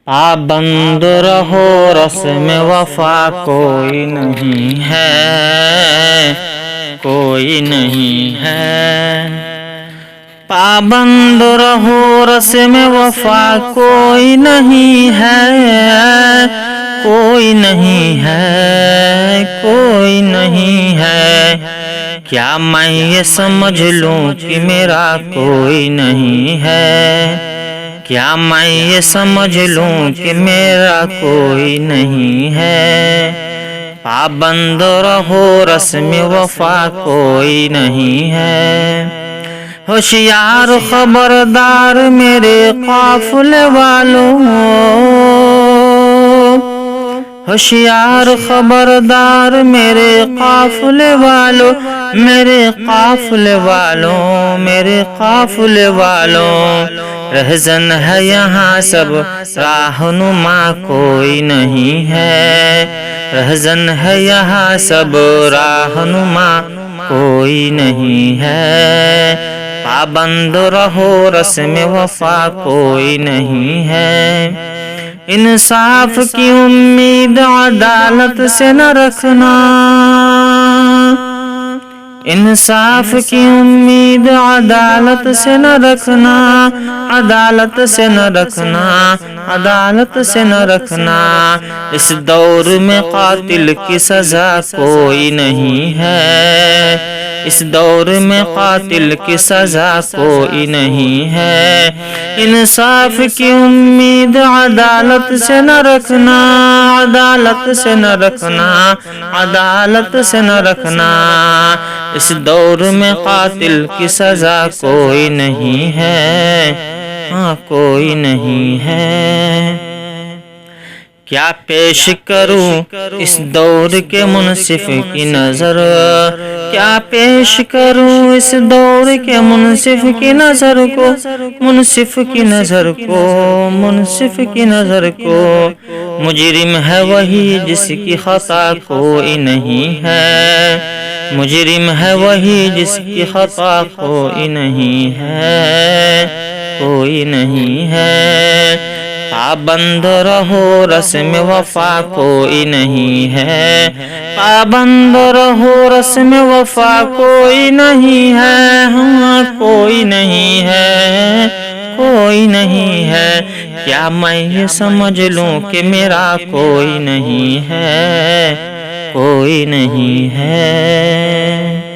پابند رہو رسم وفا کوئی نہیں ہے، کوئی نہیں ہے۔ پابند رہو رسم وفا کوئی نہیں ہے، کوئی نہیں ہے، کوئی نہیں ہے۔ کیا میں یہ سمجھ لوں کہ میرا کوئی نہیں ہے؟ کیا میں یہ سمجھ لوں کہ میرا کوئی نہیں ہے؟ پابند رہو رسم وفا کوئی نہیں ہے۔ ہوشیار خبردار میرے قافلے والوں، ہوشیار خبردار میرے قافلے والوں، میرے قافلے والوں، میرے قافلے والوں۔ رہزن ہے یہاں سب راہنما کوئی نہیں ہے، رہزن ہے یہاں سب راہنما کوئی نہیں ہے۔ پابند رہو رسم وفا کوئی نہیں ہے۔ انصاف کی امید عدالت سے نہ رکھنا، انصاف کی امید عدالت سے نہ رکھنا، عدالت سے نہ رکھنا، عدالت سے نہ رکھنا۔ اس دور میں قاتل کی سزا کوئی نہیں ہے، اس دور میں قاتل کی سزا کوئی نہیں ہے۔ انصاف کی امید عدالت سے نہ رکھنا، عدالت سے نہ رکھنا، عدالت سے نہ رکھنا۔ اس دور میں قاتل کی سزا کوئی نہیں ہے، ہاں کوئی نہیں ہے۔ کیا پیش کروں اس دور کے منصف کی نظر، کیا پیش کروں اس دور کے منصف کی نظر کو، منصف کی نظر کو، منصف کی نظر کو۔ مجرم ہے وہی جس کی خطا کوئی نہیں ہے، مجرم ہے وہی جس کی خطا کوئی نہیں ہے، کوئی نہیں ہے۔ پابند رہو رسم وفا کوئی نہیں ہے، پابند رہو رسم وفا کوئی نہیں ہے، ہاں کوئی نہیں ہے، کوئی نہیں ہے۔ کیا میں یہ سمجھ لوں کہ میرا کوئی نہیں ہے، کوئی نہیں ہے۔